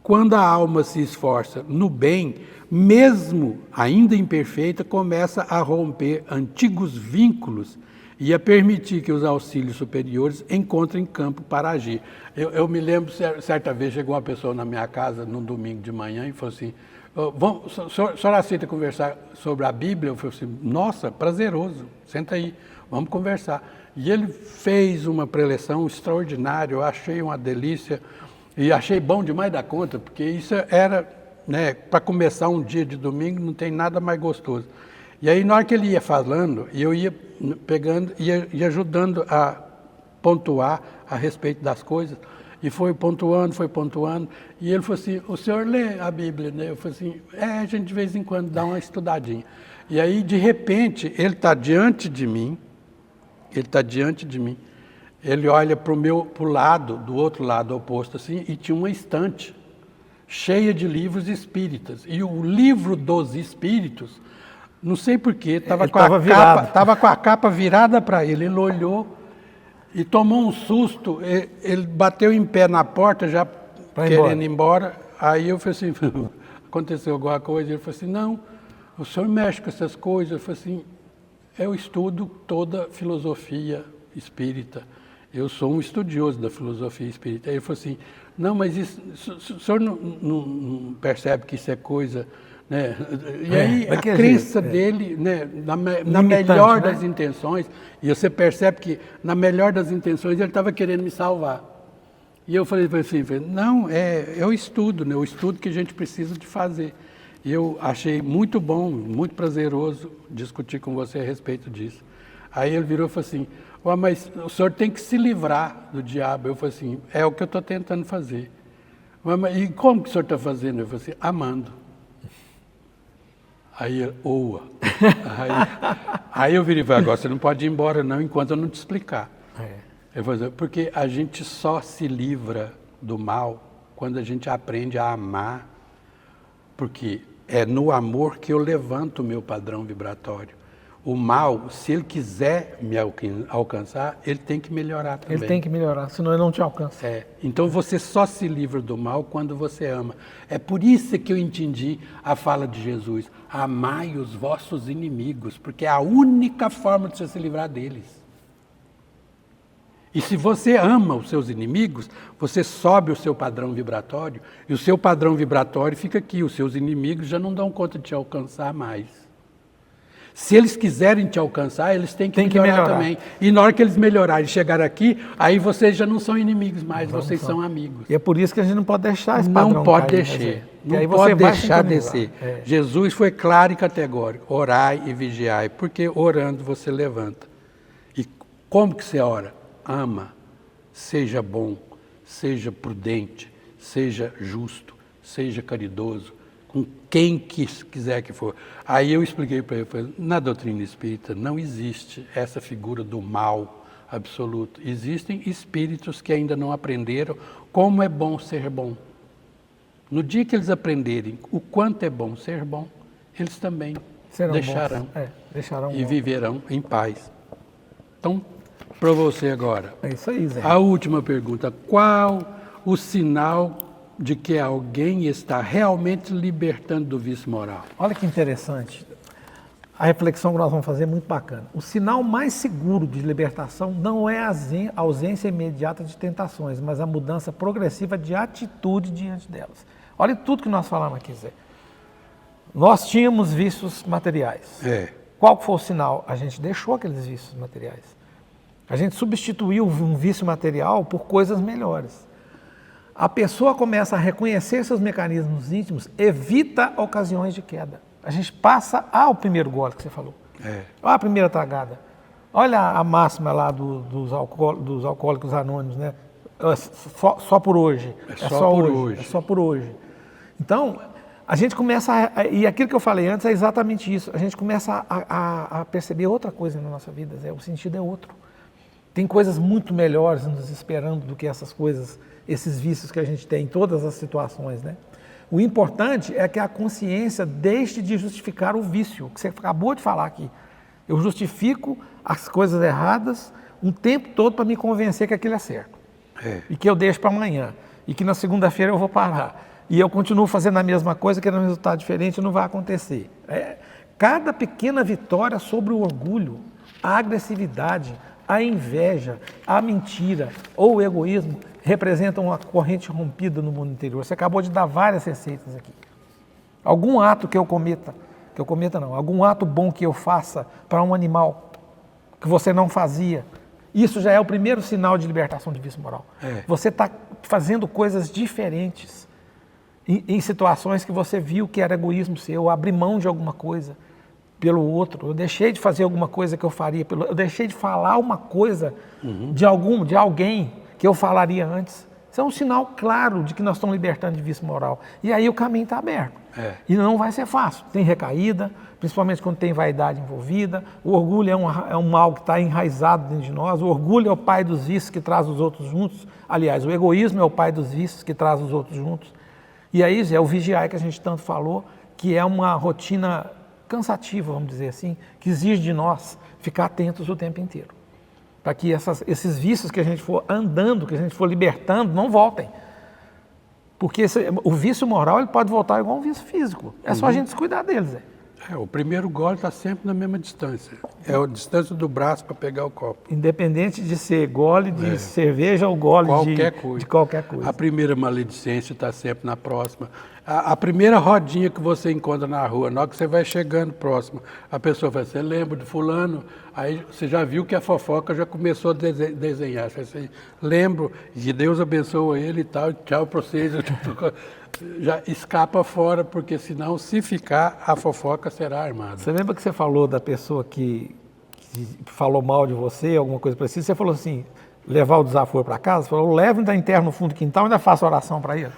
Quando a alma se esforça no bem, mesmo ainda imperfeita, começa a romper antigos vínculos e a permitir que os auxílios superiores encontrem campo para agir. Eu me lembro, certa vez chegou uma pessoa na minha casa, num domingo de manhã, e falou assim, o senhor aceita conversar sobre a Bíblia? Eu falei assim, nossa, prazeroso, senta aí, vamos conversar. E ele fez uma preleção extraordinária, eu achei uma delícia, e achei bom demais da conta, porque isso era, para começar um dia de domingo, não tem nada mais gostoso. E aí, na hora que ele ia falando, eu ia pegando, ia ajudando a pontuar a respeito das coisas, e foi pontuando, e ele falou assim, o senhor lê a Bíblia, né? Eu falei assim, a gente de vez em quando dá uma estudadinha. E aí, de repente, ele está diante de mim, ele olha para o lado, do outro lado oposto, assim, e tinha uma estante cheia de livros espíritas. E o livro dos espíritos, não sei porquê, estava com a capa virada para ele. Ele olhou e tomou um susto, ele bateu em pé na porta, já querendo ir embora. Aí eu falei assim, aconteceu alguma coisa? Ele falou assim, não, o senhor mexe com essas coisas. Eu falei assim, eu estudo toda filosofia espírita. Eu sou um estudioso da filosofia espírita. Aí ele falou assim, não, mas isso, o senhor não percebe que isso é coisa... Né? E aí a crença dele, na melhor das intenções, e você percebe que na melhor das intenções ele estava querendo me salvar. E eu falei assim, não, é o estudo, o estudo que a gente precisa de fazer. E eu achei muito bom, muito prazeroso discutir com você a respeito disso. Aí ele virou e falou assim, mas o senhor tem que se livrar do diabo. Eu falei assim, é o que eu estou tentando fazer. Mas, e como que o senhor está fazendo? Eu falei assim, amando. Aí ele, aí eu virei e falei, agora você não pode ir embora não, enquanto eu não te explicar. Eu falei, porque a gente só se livra do mal quando a gente aprende a amar, porque é no amor que eu levanto o meu padrão vibratório. O mal, se ele quiser me alcançar, ele tem que melhorar também. Ele tem que melhorar, senão ele não te alcança. Então você só se livra do mal quando você ama. É por isso que eu entendi a fala de Jesus. Amai os vossos inimigos, porque é a única forma de você se livrar deles. E se você ama os seus inimigos, você sobe o seu padrão vibratório, e o seu padrão vibratório fica aqui. Os seus inimigos já não dão conta de te alcançar mais. Se eles quiserem te alcançar, eles têm que melhorar também. E na hora que eles melhorarem e chegar aqui, aí vocês já não são inimigos mais, vocês são amigos. E é por isso que a gente não pode deixar esse padrão Não pode deixar. Não pode deixar descer. Jesus foi claro e categórico. Orai e vigiai, porque orando você levanta. E como que você ora? Ama, seja bom, seja prudente, seja justo, seja caridoso, com quem quiser que for. Aí eu expliquei para ele, na doutrina espírita não existe essa figura do mal absoluto. Existem espíritos que ainda não aprenderam como é bom ser bom. No dia que eles aprenderem o quanto é bom ser bom, eles também deixarão e viverão em paz. Então, para você agora. É isso aí, Zé. A última pergunta, qual o sinal de que alguém está realmente libertando do vício moral? Olha que interessante. A reflexão que nós vamos fazer é muito bacana. O sinal mais seguro de libertação não é a ausência imediata de tentações, mas a mudança progressiva de atitude diante delas. Olha tudo que nós falamos aqui, Zé. Nós tínhamos vícios materiais. Qual foi o sinal? A gente deixou aqueles vícios materiais. A gente substituiu um vício material por coisas melhores. A pessoa começa a reconhecer seus mecanismos íntimos, evita ocasiões de queda. A gente passa ao primeiro gole que você falou. Olha a primeira tragada. Olha a máxima lá dos alcoólicos anônimos, né? Só por hoje. É só por hoje. Então, a gente começa e aquilo que eu falei antes é exatamente isso. A gente começa a perceber outra coisa na nossa vida, Zé. O sentido é outro. Tem coisas muito melhores nos esperando do que essas coisas, esses vícios que a gente tem em todas as situações, né? O importante é que a consciência deixe de justificar o vício, que você acabou de falar aqui. Eu justifico as coisas erradas um tempo todo para me convencer que aquilo é certo. E que eu deixo para amanhã. E que na segunda-feira eu vou parar. E eu continuo fazendo a mesma coisa, querendo um resultado diferente, não vai acontecer. Cada pequena vitória sobre o orgulho, a agressividade, a inveja, a mentira ou o egoísmo representam uma corrente rompida no mundo interior. Você acabou de dar várias receitas aqui. Algum ato que eu cometa não, algum ato bom que eu faça para um animal que você não fazia, isso já é o primeiro sinal de libertação de vício moral. Você está fazendo coisas diferentes em situações que você viu que era egoísmo seu, eu abri mão de alguma coisa pelo outro, eu deixei de fazer alguma coisa que eu faria, eu deixei de falar uma coisa de alguém que eu falaria antes. Isso é um sinal claro de que nós estamos libertando de vício moral. E aí o caminho está aberto. E não vai ser fácil. Tem recaída, principalmente quando tem vaidade envolvida. O orgulho é um mal que está enraizado dentro de nós. O orgulho é o pai dos vícios que traz os outros juntos. Aliás, o egoísmo é o pai dos vícios que traz os outros juntos. E aí é o vigiar que a gente tanto falou, que é uma rotina cansativa, vamos dizer assim, que exige de nós ficar atentos o tempo inteiro. Para que esses vícios que a gente for andando, que a gente for libertando, não voltem. Porque o vício moral ele pode voltar igual um vício físico. É só a gente descuidar deles. O primeiro gole está sempre na mesma distância. É a distância do braço para pegar o copo. Independente de ser gole de cerveja ou gole de qualquer coisa. A primeira maledicência está sempre na próxima. A primeira rodinha que você encontra na rua, na hora que você vai chegando próximo, a pessoa fala, você lembra de fulano? Aí você já viu que a fofoca já começou a desenhar. Você fala assim, lembro, que Deus abençoa ele e tal, tchau para vocês. Já escapa fora, porque senão, se ficar, a fofoca será armada. Você lembra que você falou da pessoa que falou mal de você, alguma coisa parecida? Você falou assim, levar o desaforo para casa? Você falou, leva, ainda enterro no fundo do quintal, ainda faço oração para ele.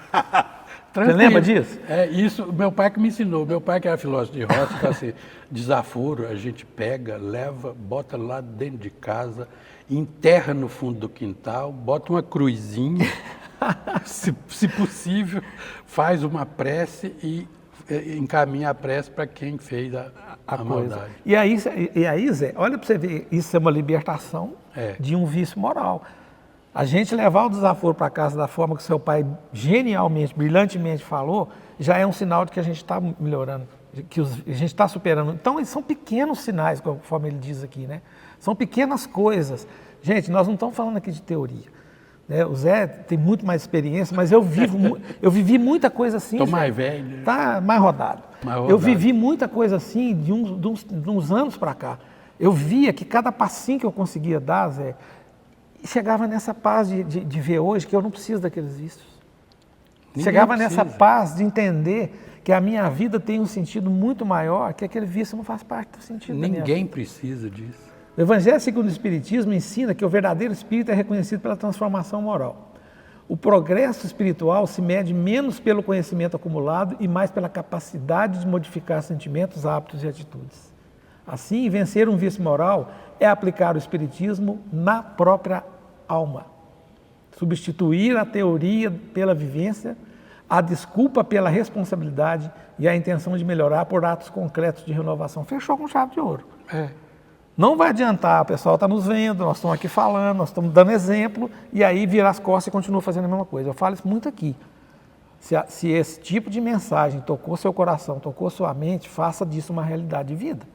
Você lembra disso? Isso, meu pai que me ensinou. Meu pai que era filósofo de roça, que assim, desaforo a gente pega, leva, bota lá dentro de casa, enterra no fundo do quintal, bota uma cruzinha, se possível, faz uma prece e encaminha a prece para quem fez a maldade. E aí, Zé, olha para você ver, isso é uma libertação de um vício moral. A gente levar o desaforo para casa da forma que seu pai genialmente, brilhantemente falou, já é um sinal de que a gente está melhorando, que a gente está superando. Então, são pequenos sinais, conforme ele diz aqui, né? São pequenas coisas. Gente, nós não estamos falando aqui de teoria. Né? O Zé tem muito mais experiência, mas eu vivi muita coisa assim. Estou mais velho. Está mais rodado. Eu vivi muita coisa assim de uns anos para cá. Eu via que cada passinho que eu conseguia dar, Zé, chegava nessa paz de ver hoje que eu não preciso daqueles vícios. Chegava nessa paz de entender que a minha vida tem um sentido muito maior, que aquele vício não faz parte do sentido da minha vida. Ninguém precisa disso. O Evangelho segundo o Espiritismo ensina que o verdadeiro espírito é reconhecido pela transformação moral. O progresso espiritual se mede menos pelo conhecimento acumulado e mais pela capacidade de modificar sentimentos, hábitos e atitudes. Assim, vencer um vício moral é aplicar o Espiritismo na própria alma. Substituir a teoria pela vivência, a desculpa pela responsabilidade e a intenção de melhorar por atos concretos de renovação. Fechou com chave de ouro. Não vai adiantar, o pessoal está nos vendo, nós estamos aqui falando, nós estamos dando exemplo, e aí vira as costas e continua fazendo a mesma coisa. Eu falo isso muito aqui. Se esse tipo de mensagem tocou seu coração, tocou sua mente, faça disso uma realidade de vida.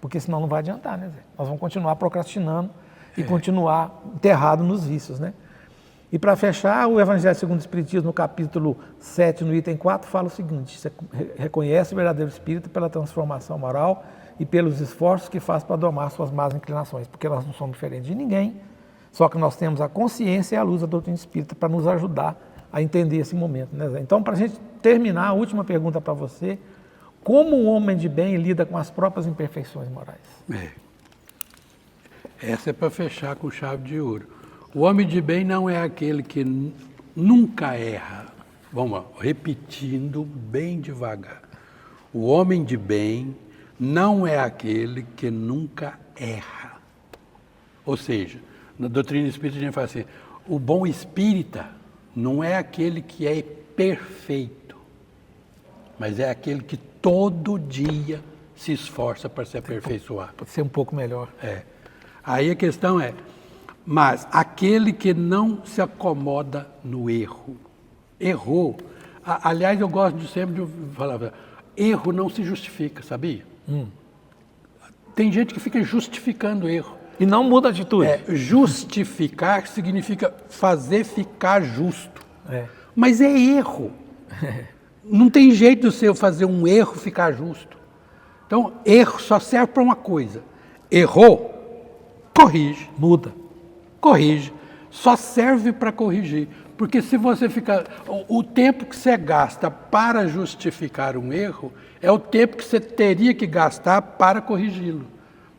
Porque senão não vai adiantar, né, Zé? Nós vamos continuar procrastinando e continuar enterrado nos vícios, né? E para fechar, o Evangelho segundo o Espiritismo, no capítulo 7, no item 4, fala o seguinte: você reconhece o verdadeiro espírito pela transformação moral e pelos esforços que faz para domar suas más inclinações, porque nós não somos diferentes de ninguém, só que nós temos a consciência e a luz da doutrina espírita para nos ajudar a entender esse momento, né, Zé? Então, para a gente terminar, a última pergunta para você: como um homem de bem lida com as próprias imperfeições morais? Essa é para fechar com chave de ouro. O homem de bem não é aquele que nunca erra. Vamos lá, repetindo bem devagar. O homem de bem não é aquele que nunca erra. Ou seja, na doutrina espírita a gente fala assim, o bom espírita não é aquele que é perfeito, mas é aquele que todo dia se esforça para se aperfeiçoar. Pode ser um pouco melhor. Aí a questão é, Mas aquele que não se acomoda no erro. Errou. Aliás, eu gosto de sempre de falar, erro não se justifica, sabia? Tem gente que fica justificando erro. E não muda a atitude. Justificar significa fazer ficar justo. Mas é erro. Não tem jeito de você fazer um erro ficar justo. Então, erro só serve para uma coisa. Errou, corrige. Muda. Corrige. Só serve para corrigir. Porque se você ficar... O tempo que você gasta para justificar um erro é o tempo que você teria que gastar para corrigi-lo.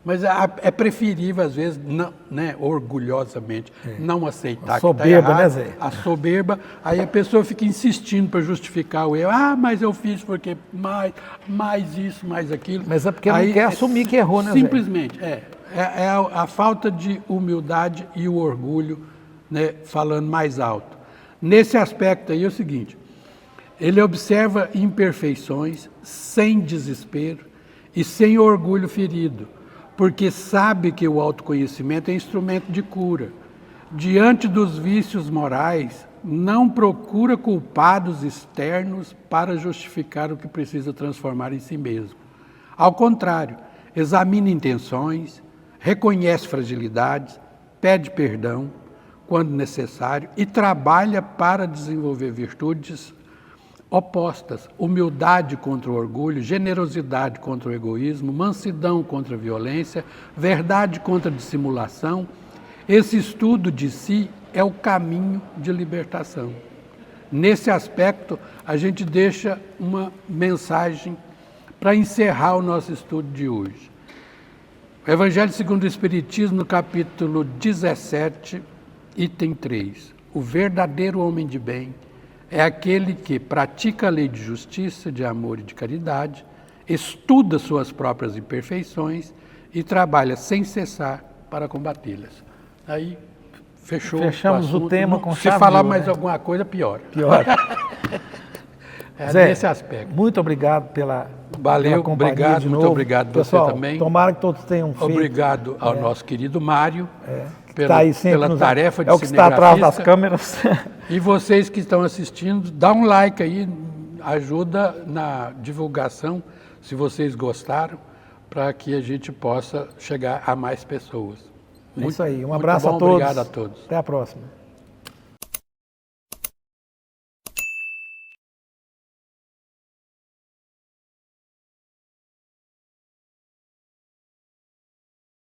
Mas é preferível, às vezes, não, né, orgulhosamente, não aceitar a soberba, que está errado. Né, Zé? A soberba, aí a pessoa fica insistindo para justificar o erro. Mas eu fiz porque mais isso, mais aquilo. Mas é porque não quer assumir que errou, né, Zé? Simplesmente, é a falta de humildade e o orgulho, né, falando mais alto. Nesse aspecto aí é o seguinte, ele observa imperfeições sem desespero e sem orgulho ferido, porque sabe que o autoconhecimento é instrumento de cura. Diante dos vícios morais, não procura culpados externos para justificar o que precisa transformar em si mesmo. Ao contrário, examina intenções, reconhece fragilidades, pede perdão quando necessário e trabalha para desenvolver virtudes opostas, humildade contra o orgulho, generosidade contra o egoísmo, mansidão contra a violência, verdade contra a dissimulação. Esse estudo de si é o caminho de libertação. Nesse aspecto, a gente deixa uma mensagem para encerrar o nosso estudo de hoje. O Evangelho segundo o Espiritismo, no capítulo 17, item 3. O verdadeiro homem de bem é aquele que pratica a lei de justiça, de amor e de caridade, estuda suas próprias imperfeições e trabalha sem cessar para combatê-las. Aí, fechamos o tema com chave. Se falar mais alguma coisa, pior. Zé, nesse aspecto. Muito obrigado pela companhia obrigado, de novo. muito obrigado Pessoal, você também. Tomara que todos tenham feito. Obrigado ao nosso querido Mário. Tá aí pela tarefa de é o que está atrás das câmeras. E vocês que estão assistindo, dá um like aí, ajuda na divulgação, se vocês gostaram, para que a gente possa chegar a mais pessoas. É isso aí, um abraço a todos. Obrigado a todos. Até a próxima.